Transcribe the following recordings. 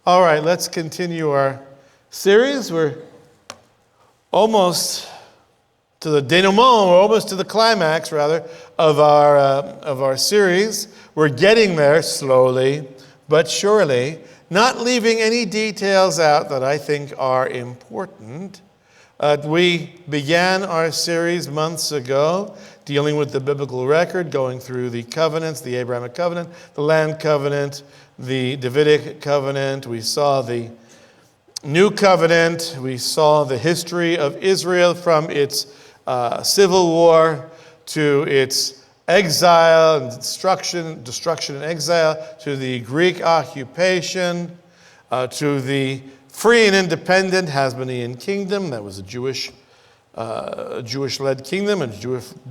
All right, let's continue our series. We're almost to the denouement, we're almost to the climax, rather, of our series. We're getting there slowly but surely, not leaving any details out that I think are important. We began our series months ago dealing with the biblical record, going through the covenants, the Abrahamic covenant, the land covenant, the Davidic covenant. We saw the new covenant. We saw the history of Israel from its civil war to its exile and destruction and exile, to the Greek occupation, to the free and independent Hasmonean kingdom. That was a Jewish-led kingdom, and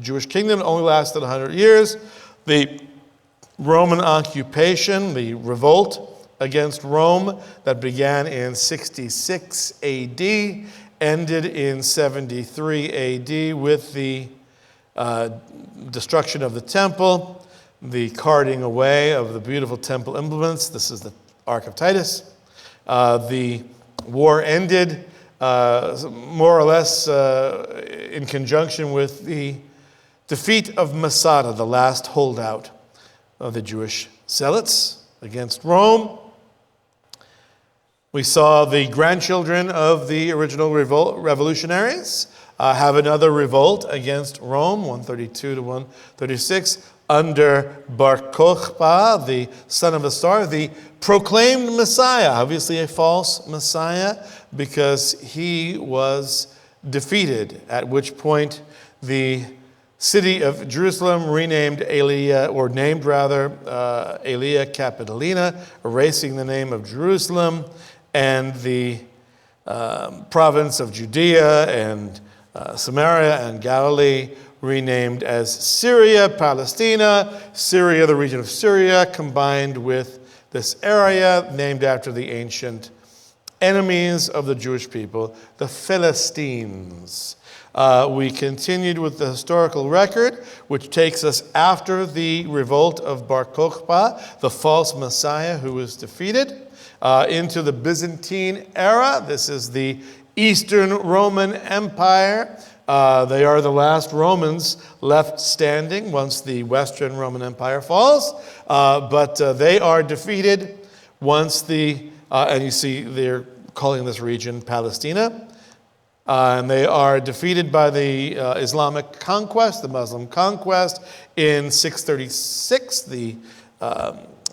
Jewish kingdom only lasted 100 years. The Roman occupation, the revolt against Rome that began in 66 AD, ended in 73 AD with the destruction of the temple, the carting away of the beautiful temple implements. This is the Ark of Titus. The war ended more or less in conjunction with the defeat of Masada, the last holdout of the Jewish zealots against Rome. We saw the grandchildren of the original revolutionaries have another revolt against Rome, 132 to 136, under Bar Kokhba, the son of a star, the proclaimed Messiah, obviously a false Messiah, because he was defeated, at which point the city of Jerusalem named Aelia Capitolina, erasing the name of Jerusalem, and the province of Judea and Samaria and Galilee renamed as Syria, Palestina, Syria, the region of Syria, combined with this area named after the ancient enemies of the Jewish people, the Philistines. We continued with the historical record, which takes us after the revolt of Bar Kokhba, the false Messiah who was defeated, into the Byzantine era. This is the Eastern Roman Empire. They are the last Romans left standing once the Western Roman Empire falls, but they are defeated once and you see they're calling this region Palestina, and they are defeated by the Islamic conquest, the Muslim conquest, in 636, the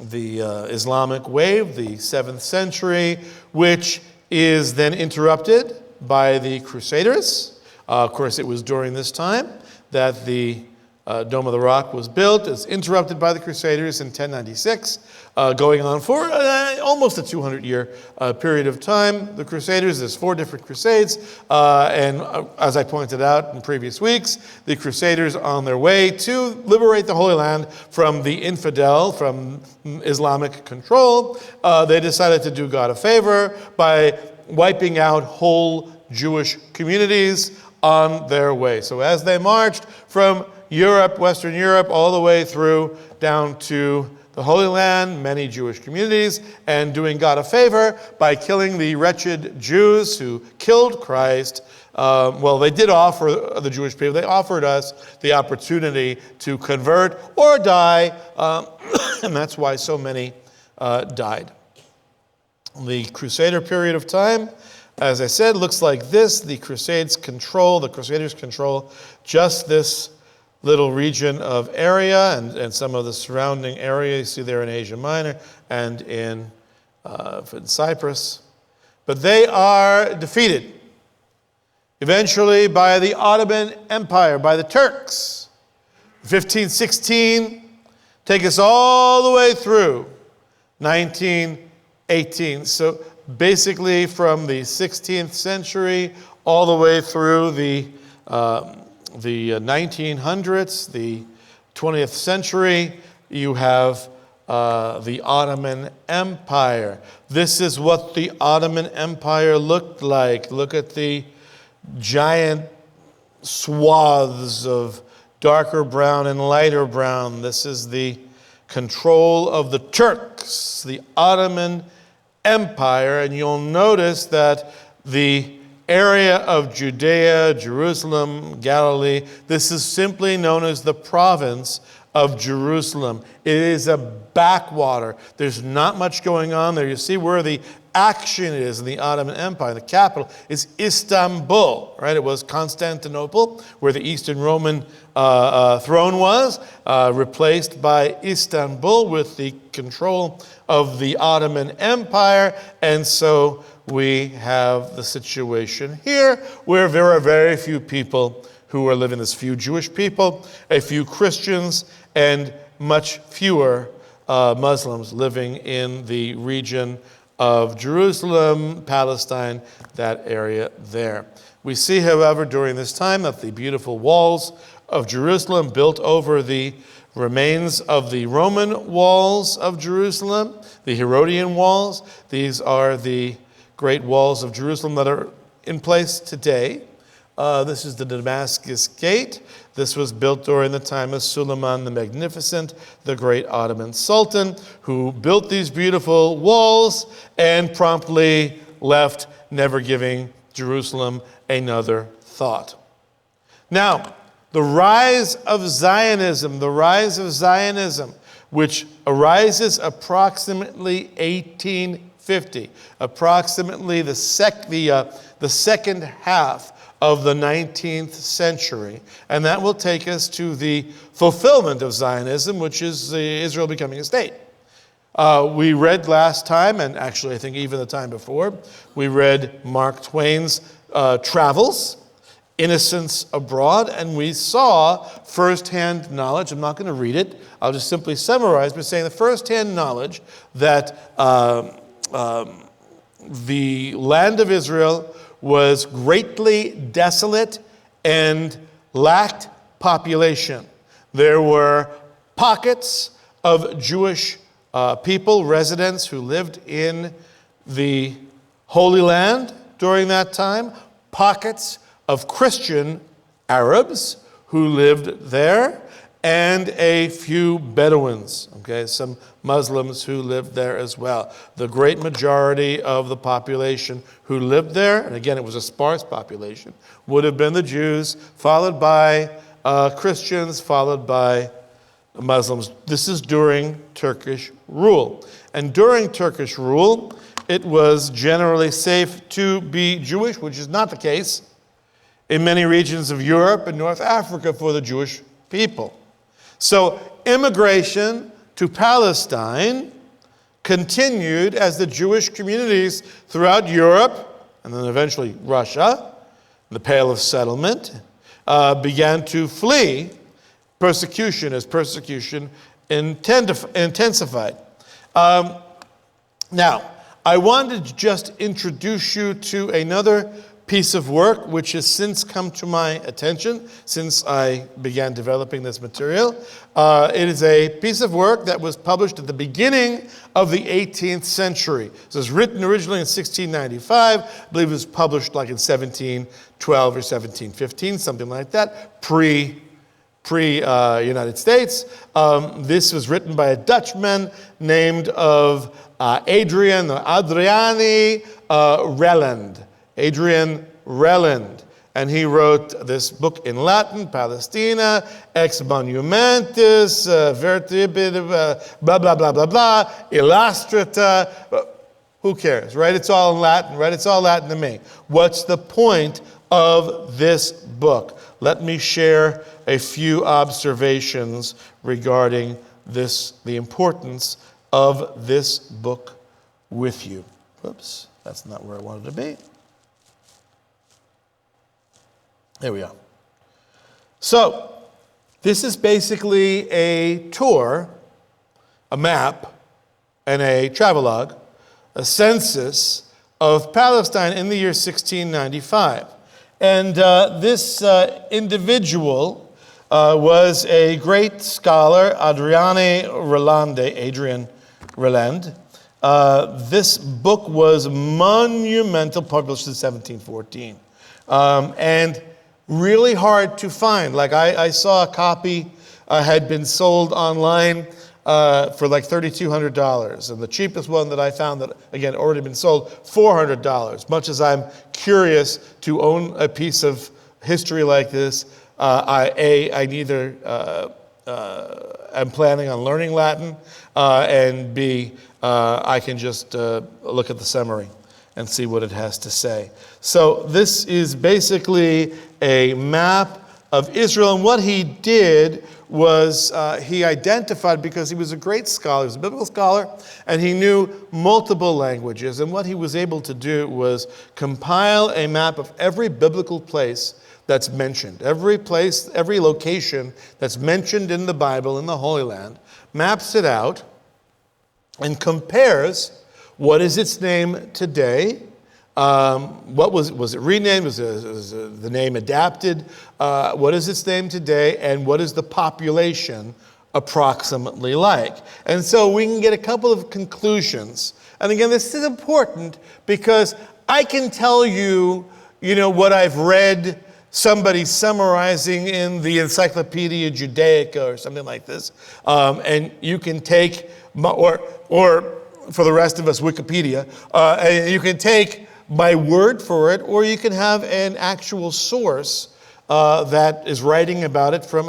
Islamic wave, the 7th century, which is then interrupted by the Crusaders. Of course, it was during this time that the Dome of the Rock was built. It's interrupted by the Crusaders in 1096, going on for almost a 200-year period of time. The Crusaders, there's 4 different crusades, and as I pointed out in previous weeks, the Crusaders on their way to liberate the Holy Land from the infidel, from Islamic control, they decided to do God a favor by wiping out whole Jewish communities on their way. So as they marched from Europe, Western Europe, all the way through down to the Holy Land, many Jewish communities, and doing God a favor by killing the wretched Jews who killed Christ. They did offer the Jewish people, they offered us the opportunity to convert or die, and that's why so many died. The Crusader period of time, as I said, looks like this. The Crusaders control just this little region of area and some of the surrounding area. You see there in Asia Minor and in Cyprus. But they are defeated eventually by the Ottoman Empire, by the Turks. 1516, take us all the way through 1918. So basically from the 16th century all the way through the 1900s, the 20th century, you have the Ottoman Empire. This is what the Ottoman Empire looked like. Look at the giant swaths of darker brown and lighter brown. This is the control of the Turks, the Ottoman empire, and you'll notice that the area of Judea, Jerusalem, Galilee, this is simply known as the province of Jerusalem. It is a backwater. There's not much going on there. You see where the action is in the Ottoman Empire. The capital is Istanbul, right? It was Constantinople, where the Eastern Roman throne was, replaced by Istanbul with the control of the Ottoman Empire. And so we have the situation here where there are very few people who are living. There's few Jewish people, a few Christians, and much fewer Muslims living in the region of Jerusalem, Palestine, that area there. We see, however, during this time that the beautiful walls of Jerusalem built over the remains of the Roman walls of Jerusalem, the Herodian walls. These are the great walls of Jerusalem that are in place today. This is the Damascus Gate. This was built during the time of Suleiman the Magnificent, the great Ottoman Sultan, who built these beautiful walls and promptly left, never giving Jerusalem another thought. Now, the rise of Zionism, which arises approximately 1850, approximately the second half of the 19th century. And that will take us to the fulfillment of Zionism, which is Israel becoming a state. We read last time, and actually I think even the time before, we read Mark Twain's travels, Innocents Abroad, and we saw firsthand knowledge. I'm not going to read it. I'll just simply summarize by saying the firsthand knowledge that the land of Israel was greatly desolate and lacked population. There were pockets of Jewish people, residents who lived in the Holy Land during that time, pockets of Christian Arabs who lived there, and a few Bedouins, some Muslims who lived there as well. The great majority of the population who lived there, and again it was a sparse population, would have been the Jews, followed by Christians, followed by Muslims. This is during Turkish rule. And during Turkish rule, it was generally safe to be Jewish, which is not the case in many regions of Europe and North Africa for the Jewish people. So immigration to Palestine continued as the Jewish communities throughout Europe, and then eventually Russia, the Pale of Settlement, began to flee persecution as persecution intensified. Now, I wanted to just introduce you to another piece of work which has since come to my attention since I began developing this material. It is a piece of work that was published at the beginning of the 18th century. This was written originally in 1695. I believe it was published like in 1712 or 1715, something like that, pre-United States. This was written by a Dutchman named Adriani Reland. Adrian Reland. And he wrote this book in Latin, Palestina, Ex Monumentis, blah, blah, blah, blah, blah, Illustrata. Who cares, right? It's all in Latin, right? It's all Latin to me. What's the point of this book? Let me share a few observations regarding this, the importance of this book with you. Whoops, that's not where I wanted to be. There we are. So, this is basically a tour, a map, and a travelogue, a census of Palestine in the year 1695. And this individual was a great scholar, Adrian Reland. This book was monumental, published in 1714. And really hard to find. Like I saw a copy had been sold online for like $3,200. And the cheapest one that I found that, again, already been sold, $400. Much as I'm curious to own a piece of history like this, I neither am planning on learning Latin, and B, I can just look at the summary and see what it has to say. So this is basically a map of Israel, and what he did was he identified, because he was a great scholar, he was a biblical scholar, and he knew multiple languages, and what he was able to do was compile a map of every biblical place that's mentioned, every place, every location that's mentioned in the Bible, in the Holy Land, maps it out, and compares what is its name today. What was it renamed? Was the name adapted? What is its name today? And what is the population approximately like? And so we can get a couple of conclusions. And again, this is important because I can tell you, what I've read somebody summarizing in the Encyclopedia Judaica or something like this. And you can take, or for the rest of us, Wikipedia, and you can take my word for it, or you can have an actual source that is writing about it from,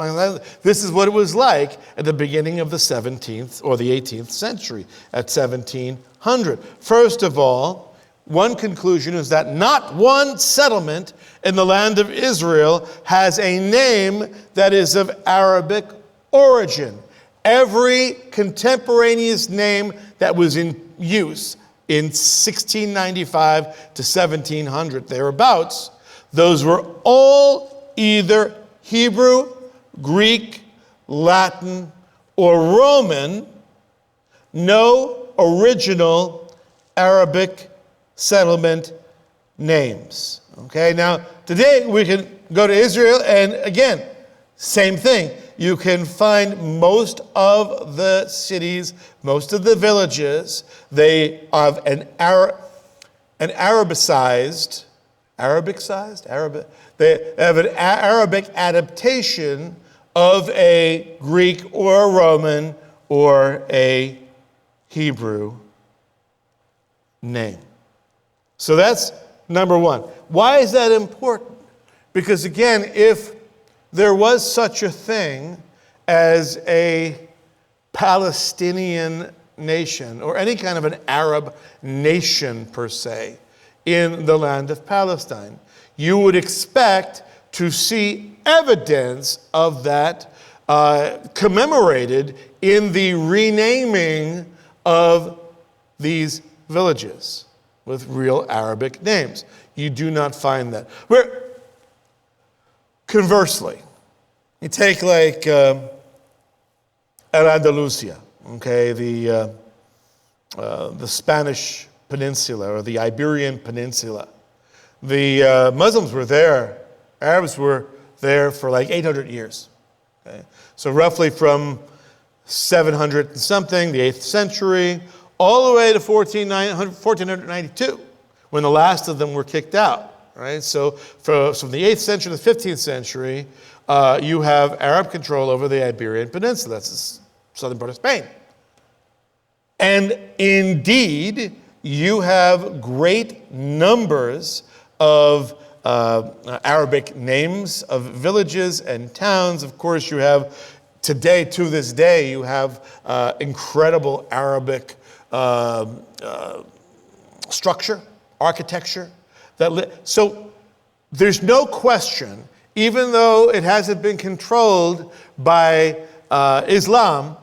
this is what it was like at the beginning of the 17th or the 18th century, at 1700. First of all, one conclusion is that not one settlement in the land of Israel has a name that is of Arabic origin. Every contemporaneous name that was in use in 1695 to 1700, thereabouts, those were all either Hebrew, Greek, Latin, or Roman, no original Arabic settlement names. Okay, now today we can go to Israel, and again, same thing. You can find most of the cities, most of the villages, they have they have an Arabic adaptation of a Greek or a Roman or a Hebrew name. So that's number one. Why is that important? Because again, if there was such a thing as a Palestinian nation, or any kind of an Arab nation per se, in the land of Palestine, you would expect to see evidence of that commemorated in the renaming of these villages with real Arabic names. You do not find that. Conversely, you take like Al-Andalusia, okay, the Spanish Peninsula or the Iberian Peninsula. The Muslims were there, Arabs were there for like 800 years. Okay? So roughly from 700 and something, the 8th century, all the way to 1492, when the last of them were kicked out. Right? So from the 8th century to the 15th century, you have Arab control over the Iberian Peninsula. That's the southern part of Spain. And indeed, you have great numbers of Arabic names of villages and towns. Of course, you have today, to this day, you have incredible Arabic structure, architecture. So there's no question, even though it hasn't been controlled by Islam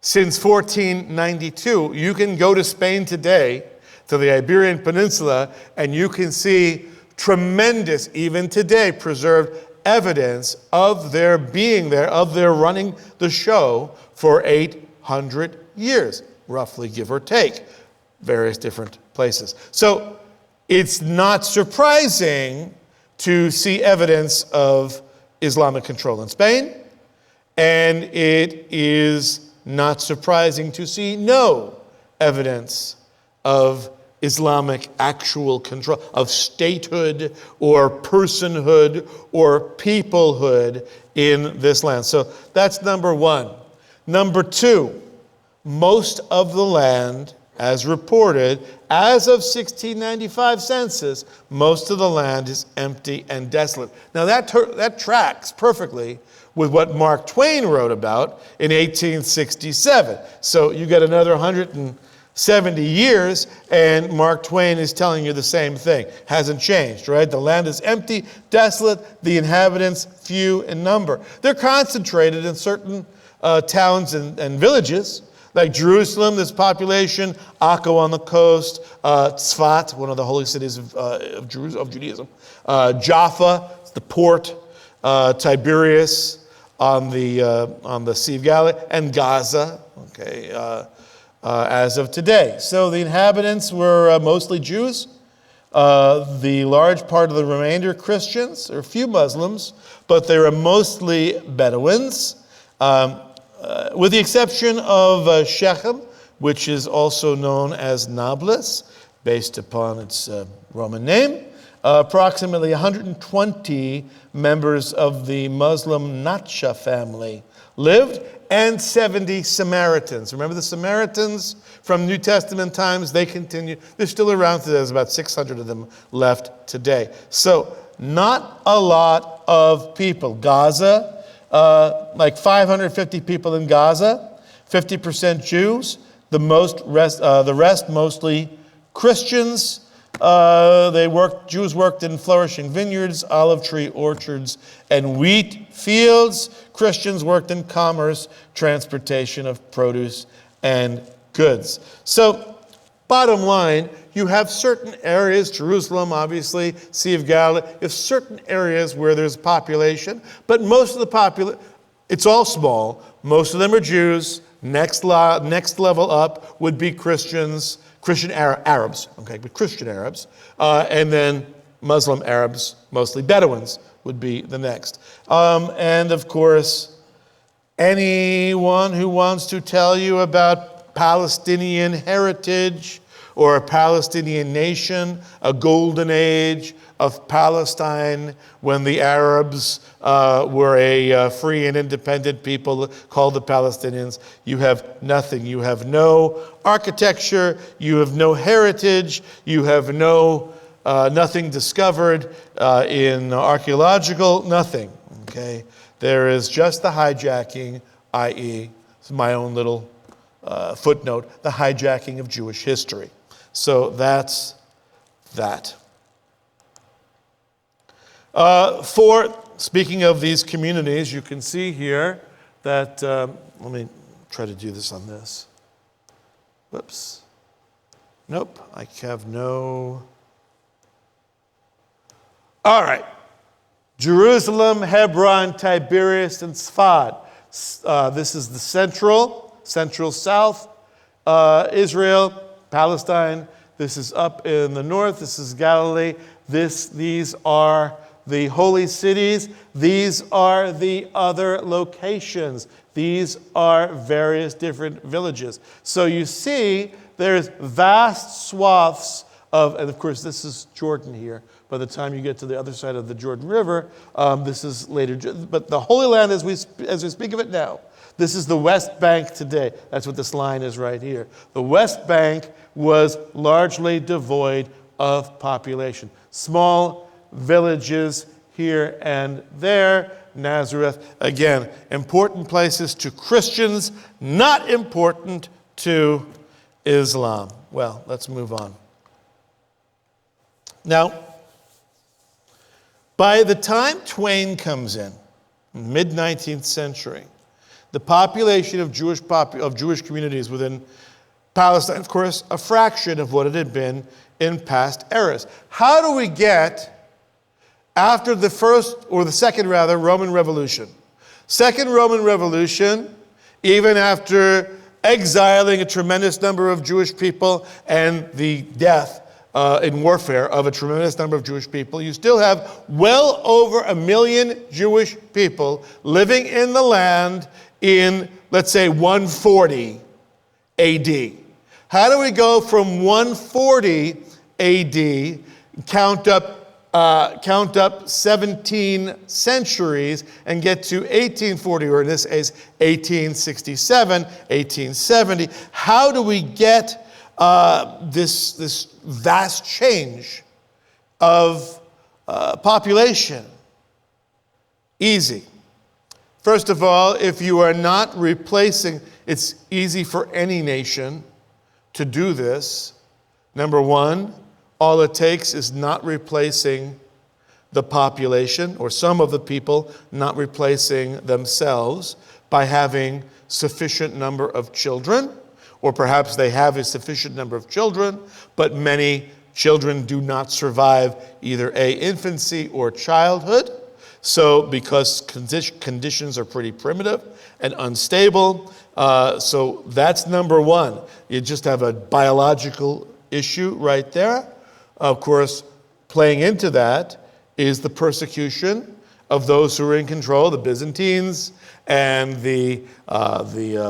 since 1492, you can go to Spain today, to the Iberian Peninsula, and you can see tremendous, even today, preserved evidence of their being there, of their running the show for 800 years, roughly, give or take, various different places. So it's not surprising to see evidence of Islamic control in Spain, and it is not surprising to see no evidence of Islamic actual control, of statehood or personhood or peoplehood in this land. So that's number one. Number two, most of the land, as reported, as of 1695 census, most of the land is empty and desolate. Now that tracks perfectly with what Mark Twain wrote about in 1867. So you get another 170 years, and Mark Twain is telling you the same thing. Hasn't changed, right? The land is empty, desolate, the inhabitants few in number. They're concentrated in certain towns and villages, like Jerusalem, this population, Akko on the coast, Tzfat, one of the holy cities of Judaism, Jaffa, the port, Tiberias on the Sea of Galilee, and Gaza, okay, as of today. So the inhabitants were mostly Jews. The large part of the remainder Christians, or a few Muslims, but they were mostly Bedouins. With the exception of Shechem, which is also known as Nablus, based upon its Roman name. Approximately 120 members of the Muslim Natsha family lived, and 70 Samaritans. Remember the Samaritans from New Testament times? They continue. They're still around today. There's about 600 of them left today. So not a lot of people. Gaza, like 550 people in Gaza, 50% Jews, the rest mostly Christians. Jews worked in flourishing vineyards, olive tree orchards, and wheat fields. Christians worked in commerce, transportation of produce and goods. So, bottom line, you have certain areas, Jerusalem, obviously, Sea of Galilee, you have certain areas where there's population, but most of the population, it's all small. Most of them are Jews. Next level up would be Christians, Arabs, okay, but Christian Arabs, and then Muslim Arabs, mostly Bedouins, would be the next. And of course, anyone who wants to tell you about Palestinian heritage or a Palestinian nation, a golden age of Palestine when the Arabs were a free and independent people called the Palestinians, you have nothing. You have no architecture, you have no heritage, you have nothing discovered in archaeological, nothing, okay? There is just the hijacking, i.e., my own little footnote, the hijacking of Jewish history. So that's that. Speaking of these communities, you can see here that, let me try to do this on this. Whoops. Nope, I have no. All right. Jerusalem, Hebron, Tiberias, and Tzfat. This is the central south, Israel, Palestine. This is up in the north. This is Galilee. These are the holy cities. These are the other locations. These are various different villages. So you see, there's vast swaths of, and of course this is Jordan here. By the time you get to the other side of the Jordan River, this is later. But the Holy Land, as we speak of it now, this is the West Bank today. That's what this line is right here. The West Bank was largely devoid of population. Small villages here and there. Nazareth, again, important places to Christians, not important to Islam. Well, let's move on. Now, by the time Twain comes in, mid-19th century, the population of Jewish communities within Palestine, of course, a fraction of what it had been in past eras. How do we get, after the second Roman Revolution? Second Roman Revolution, even after exiling a tremendous number of Jewish people and the death in warfare of a tremendous number of Jewish people, you still have well over 1 million Jewish people living in the land in, let's say, 140 AD. How do we go from 140 AD, count up count up 17 centuries and get to 1840, or in this case, 1867, 1870. How do we get this vast change of population? Easy. First of all, if you are not replacing, it's easy for any nation to do this. Number one, all it takes is not replacing the population, or some of the people not replacing themselves, by having sufficient number of children, or perhaps they have a sufficient number of children, but many children do not survive either infancy or childhood. So because conditions are pretty primitive and unstable, so that's number one. You just have a biological issue right there. Of course, playing into that is the persecution of those who are in control, the Byzantines and the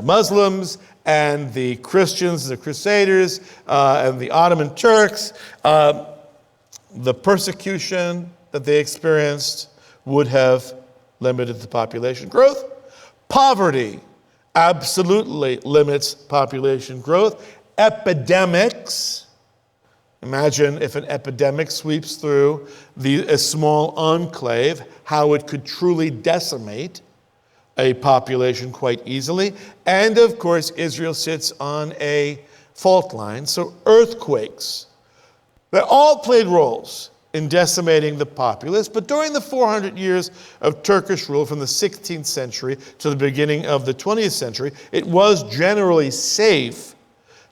Muslims and the Christians, the Crusaders, and the Ottoman Turks. The persecution that they experienced would have limited the population growth. Poverty absolutely limits population growth. Epidemics. Imagine if an epidemic sweeps through a small enclave, how it could truly decimate a population quite easily. And of course, Israel sits on a fault line, so earthquakes. They all played roles in decimating the populace, but during the 400 years of Turkish rule from the 16th century to the beginning of the 20th century, it was generally safe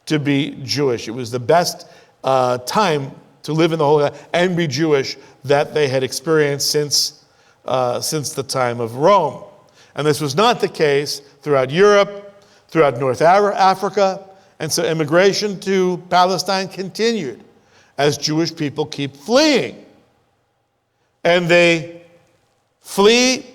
to be Jewish. It was the best time to live in the Holy Land and be Jewish that they had experienced since the time of Rome. And this was not the case throughout Europe, throughout North Africa, and so immigration to Palestine continued as Jewish people keep fleeing. And they flee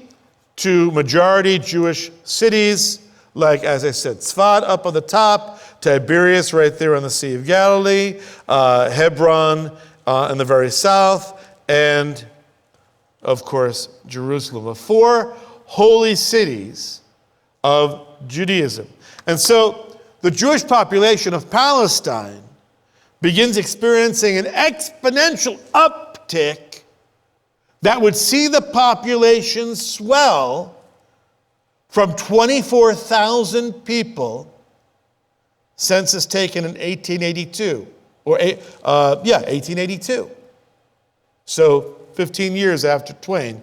to majority Jewish cities, like, as I said, Tzfat up on the top, Tiberias right there on the Sea of Galilee, Hebron in the very south, and, of course, Jerusalem. The four holy cities of Judaism. And so the Jewish population of Palestine begins experiencing an exponential uptick that would see the population swell from 24,000 people, census taken in 1882, 1882. So 15 years after Twain,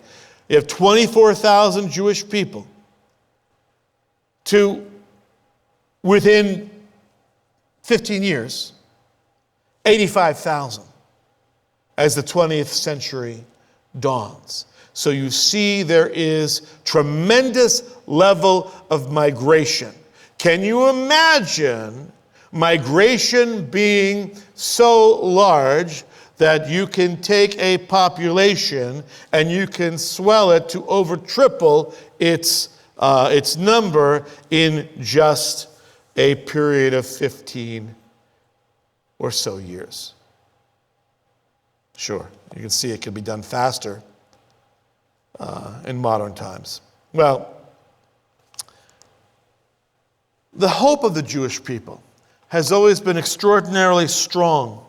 you have 24,000 Jewish people to, within 15 years, 85,000 as the 20th century dawns. So you see there is tremendous level of migration. Can you imagine migration being so large that you can take a population and you can swell it to over triple its number in just a period of 15 or so years? Sure, you can see it can be done faster in modern times. Well, the hope of the Jewish people has always been extraordinarily strong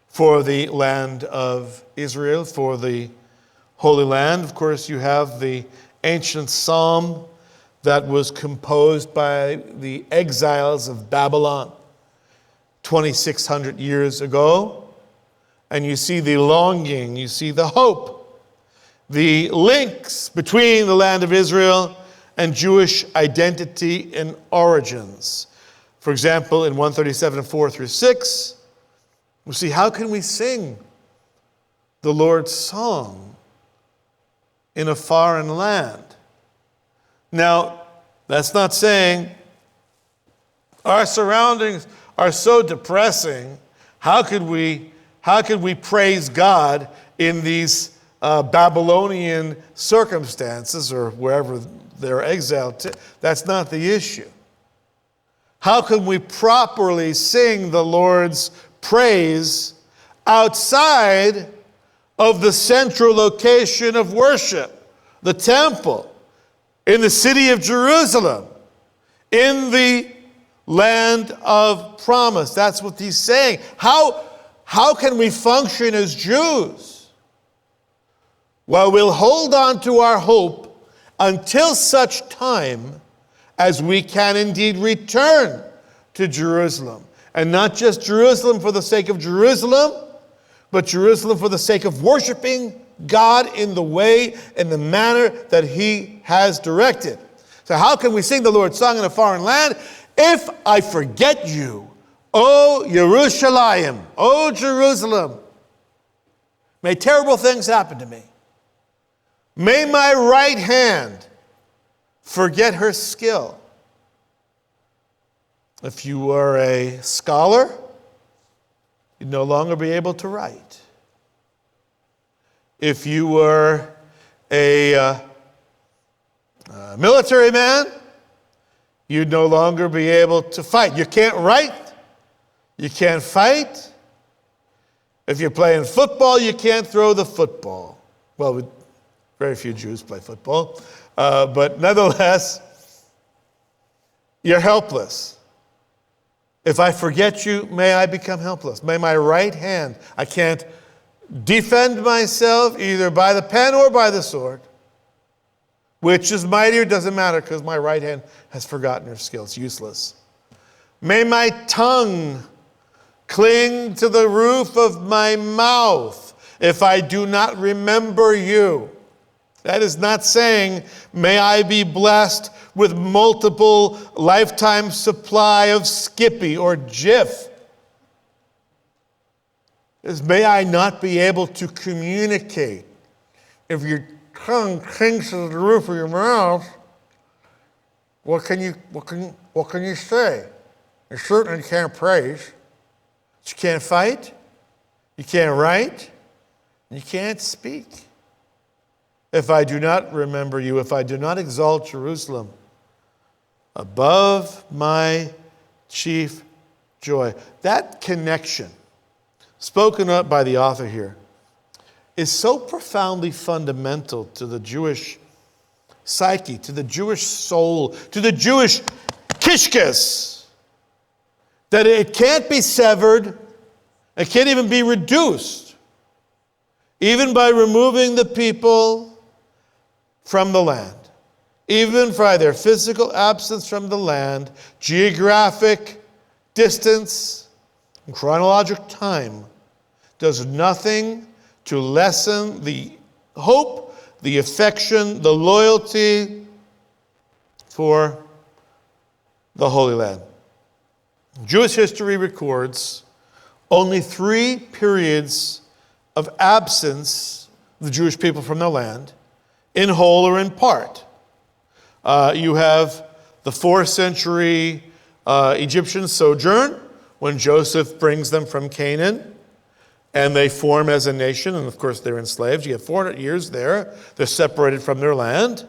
for the land of Israel, for the Holy Land. Of course, you have the ancient psalm that was composed by the exiles of Babylon 2,600 years ago. And you see the longing, you see the hope, the links between the land of Israel and Jewish identity and origins. For example, in 137, 4-6, we see, how can we sing the Lord's song in a foreign land? Now, that's not saying our surroundings are so depressing. How could we praise God in these Babylonian circumstances or wherever they're exiled to? That's not the issue. How can we properly sing the Lord's praise outside of the central location of worship, the temple, in the city of Jerusalem, in the land of promise. That's what he's saying. How can we function as Jews? Well, we'll hold on to our hope until such time as we can indeed return to Jerusalem. And not just Jerusalem for the sake of Jerusalem, but Jerusalem for the sake of worshiping God in the way and the manner that he has directed. So how can we sing the Lord's song in a foreign land? If I forget you, O Yerushalayim, O Jerusalem, may terrible things happen to me. May my right hand forget her skill. If you were a scholar, you'd no longer be able to write. If you were a military man, you'd no longer be able to fight. You can't write. You can't fight. If you're playing football, you can't throw the football. Well, very few Jews play football. But nonetheless, you're helpless. If I forget you, may I become helpless. May my right hand, I can't defend myself either by the pen or by the sword. Which is mightier, doesn't matter, because my right hand has forgotten her skill. It's useless. May my tongue cling to the roof of my mouth if I do not remember you. That is not saying, may I be blessed with multiple lifetime supply of Skippy or Jif. It's may I not be able to communicate. If your tongue clings to the roof of your mouth, what can you say? You certainly can't praise. You can't fight. You can't write. You can't speak. If I do not remember you, if I do not exalt Jerusalem above my chief joy. That connection, spoken up by the author here, is so profoundly fundamental to the Jewish psyche, to the Jewish soul, to the Jewish kishkes, that it can't be severed, it can't even be reduced, even by removing the people from the land. Even by their physical absence from the land, geographic distance, and chronological time does nothing to lessen the hope, the affection, the loyalty for the Holy Land. Jewish history records only 3 periods of absence of the Jewish people from the land, in whole or in part. You have the 4th century Egyptian sojourn, when Joseph brings them from Canaan, and they form as a nation, and of course they're enslaved. You have 400 years there. They're separated from their land.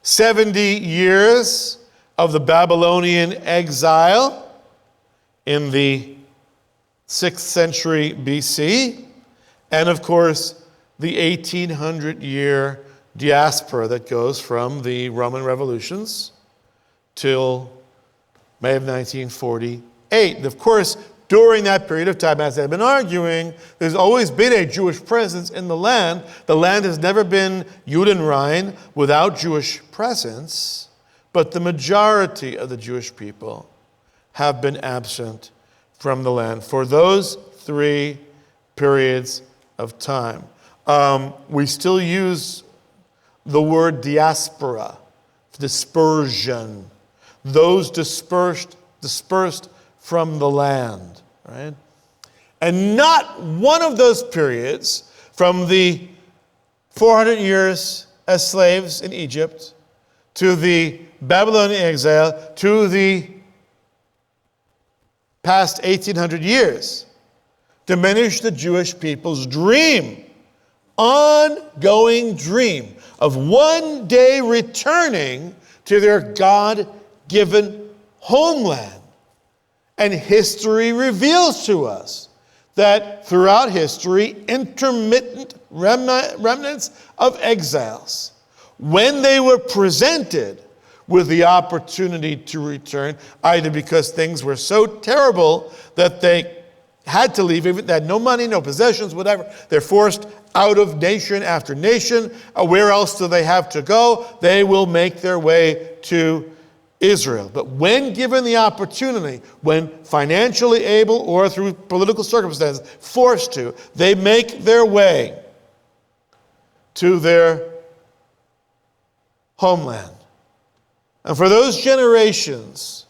70 years of the Babylonian exile in the 6th century BC, and of course the 1800-year diaspora that goes from the Roman revolutions till May of 1948. Of course, during that period of time, as I've been arguing, there's always been a Jewish presence in the land. The land has never been Judenrein without Jewish presence, but the majority of the Jewish people have been absent from the land for those 3 periods of time. We still use the word diaspora, dispersion, those dispersed from the land, right? And not one of those periods, from the 400 years as slaves in Egypt, to the Babylonian exile, to the past 1800 years, diminished the Jewish people's dream, ongoing dream, of one day returning to their God-given homeland. And history reveals to us that throughout history, intermittent remnants of exiles, when they were presented with the opportunity to return, either because things were so terrible that they had to leave, they had no money, no possessions, whatever, they're forced out of nation after nation. Where else do they have to go? They will make their way to Israel. But when given the opportunity, when financially able or through political circumstances forced to, they make their way to their homeland. And for those generations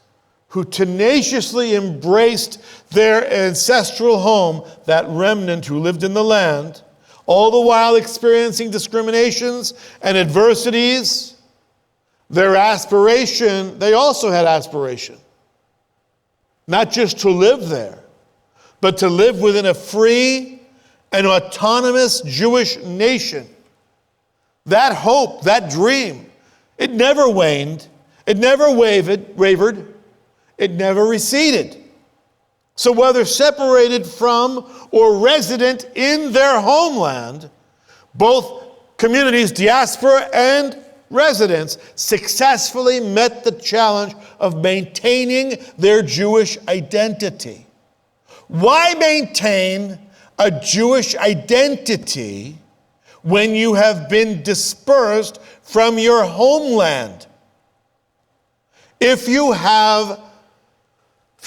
who tenaciously embraced their ancestral home, that remnant who lived in the land, all the while experiencing discriminations and adversities, their aspiration, they also had aspiration. Not just to live there, but to live within a free and autonomous Jewish nation. That hope, that dream, it never waned, it never wavered, it never receded. So whether separated from or resident in their homeland, both communities, diaspora and residents, successfully met the challenge of maintaining their Jewish identity. Why maintain a Jewish identity when you have been dispersed from your homeland? If you're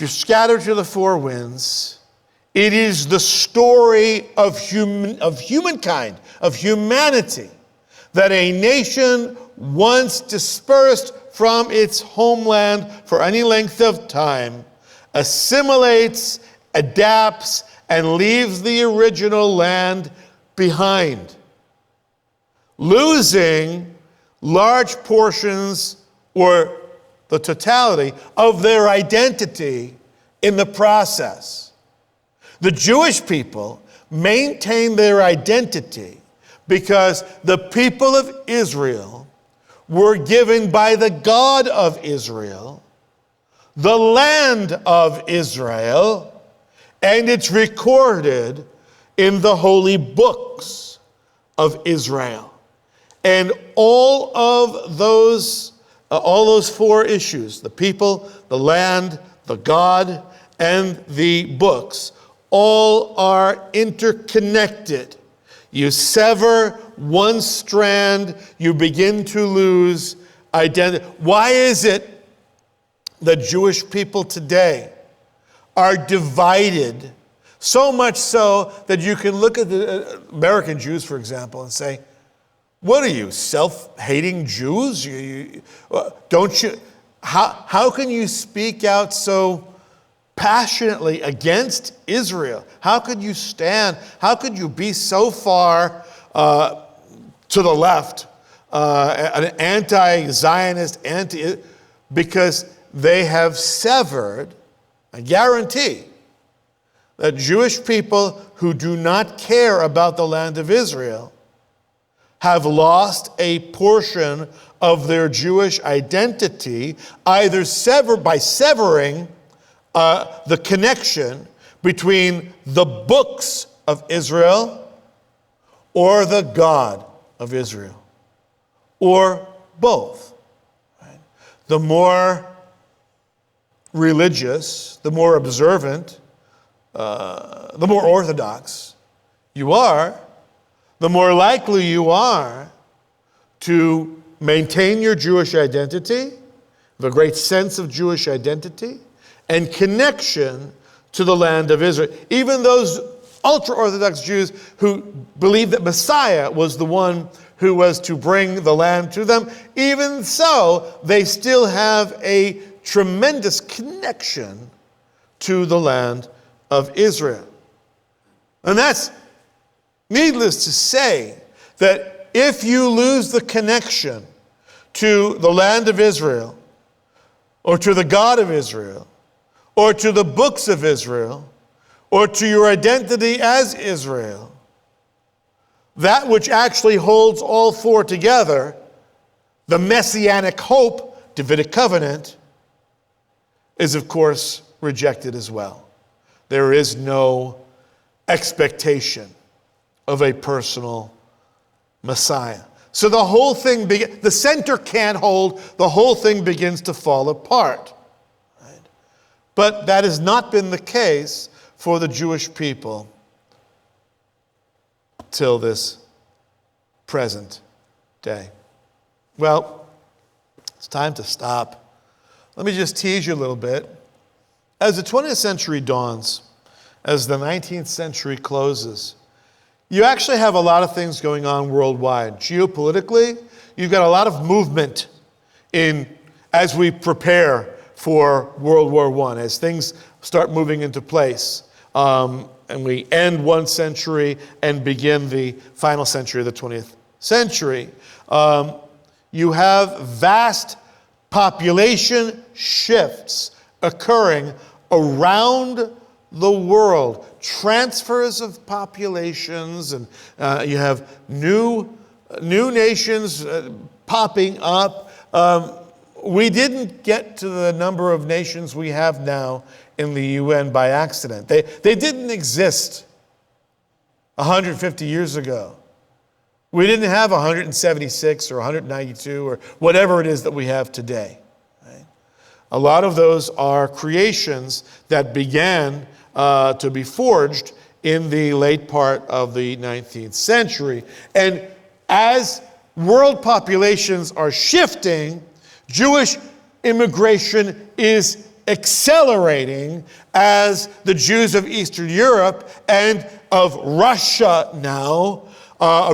scattered to the four winds, it is the story of humankind, of humanity, that a nation once dispersed from its homeland for any length of time assimilates, adapts, and leaves the original land behind, losing large portions or the totality of their identity in the process. The Jewish people maintain their identity because the people of Israel were given by the God of Israel the land of Israel, and it's recorded in the holy books of Israel. And all those four issues, the people, the land, the God, and the books, all are interconnected. You sever one strand, you begin to lose identity. Why is it that Jewish people today are divided, so much so that you can look at the American Jews, for example, and say, what are you, self-hating Jews? How can you speak out so passionately against Israel? How could you stand? How could you be so far to the left, an anti-Zionist, because they have severed, I guarantee, that Jewish people who do not care about the land of Israel have lost a portion of their Jewish identity, either by severing the connection between the books of Israel or the God of Israel, or both. Right? The more religious, the more observant, the more orthodox you are, the more likely you are to maintain your Jewish identity, have a great sense of Jewish identity, and connection to the land of Israel. Even those ultra-Orthodox Jews who believe that Messiah was the one who was to bring the land to them, even so, they still have a tremendous connection to the land of Israel. And that's needless to say that if you lose the connection to the land of Israel, or to the God of Israel, or to the books of Israel, or to your identity as Israel, that which actually holds all four together, the messianic hope, Davidic covenant, is of course rejected as well. There is no expectation of a personal Messiah. So the whole thing, the center can't hold, the whole thing begins to fall apart. Right? But that has not been the case for the Jewish people till this present day. Well, it's time to stop. Let me just tease you a little bit. As the 20th century dawns, as the 19th century closes, you actually have a lot of things going on worldwide. Geopolitically, you've got a lot of movement as we prepare for World War I, as things start moving into place. And we end one century and begin the final century of the 20th century. You have vast population shifts occurring around the world, transfers of populations, and you have new nations popping up. We didn't get to the number of nations we have now in the UN by accident. They didn't exist 150 years ago. We didn't have 176 or 192 or whatever it is that we have today. Right? A lot of those are creations that began to be forged in the late part of the 19th century. And as world populations are shifting, Jewish immigration is accelerating as the Jews of Eastern Europe and of Russia now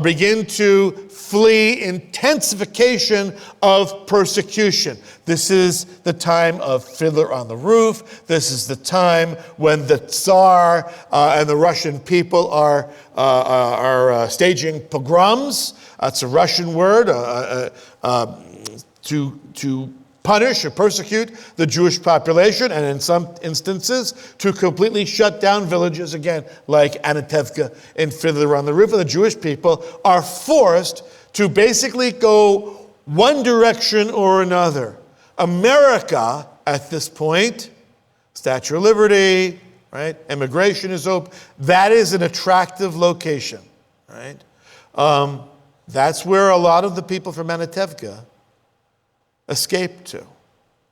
begin to flee intensification of persecution. This is the time of Fiddler on the Roof. This is the time when the Tsar and the Russian people are staging pogroms. That's a Russian word to punish or persecute the Jewish population, and in some instances to completely shut down villages, again, like Anatevka and Fiddler on the Roof. And the Jewish people are forced to basically go one direction or another. America, at this point, Statue of Liberty, right? Immigration is open. That is an attractive location, right? That's where a lot of the people from Anatevka escape to,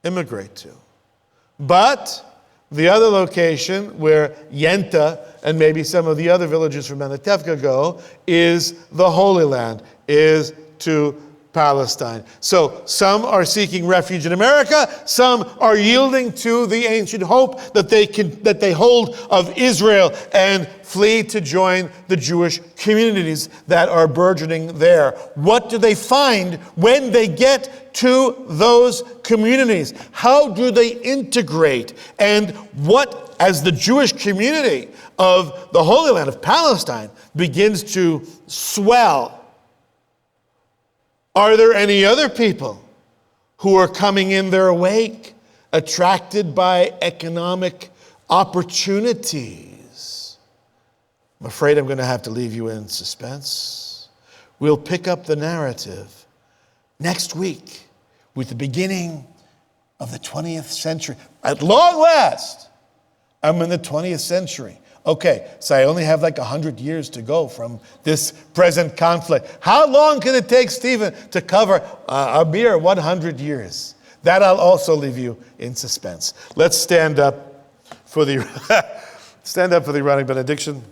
immigrate to. But the other location where Yenta and maybe some of the other villages from Anatevka go is the Holy Land, is to Palestine. So some are seeking refuge in America, some are yielding to the ancient hope that they hold of Israel and flee to join the Jewish communities that are burgeoning there. What do they find when they get to those communities? How do they integrate? And what, as the Jewish community of the Holy Land of Palestine begins to swell, are there any other people who are coming in their wake, attracted by economic opportunities? I'm afraid I'm going to have to leave you in suspense. We'll pick up the narrative next week with the beginning of the 20th century. At long last, I'm in the 20th century. Okay, so I only have like 100 years to go from this present conflict. How long can it take, Stephen, to cover a mere 100 years? That I'll also leave you in suspense. Let's stand up for the Iranic benediction.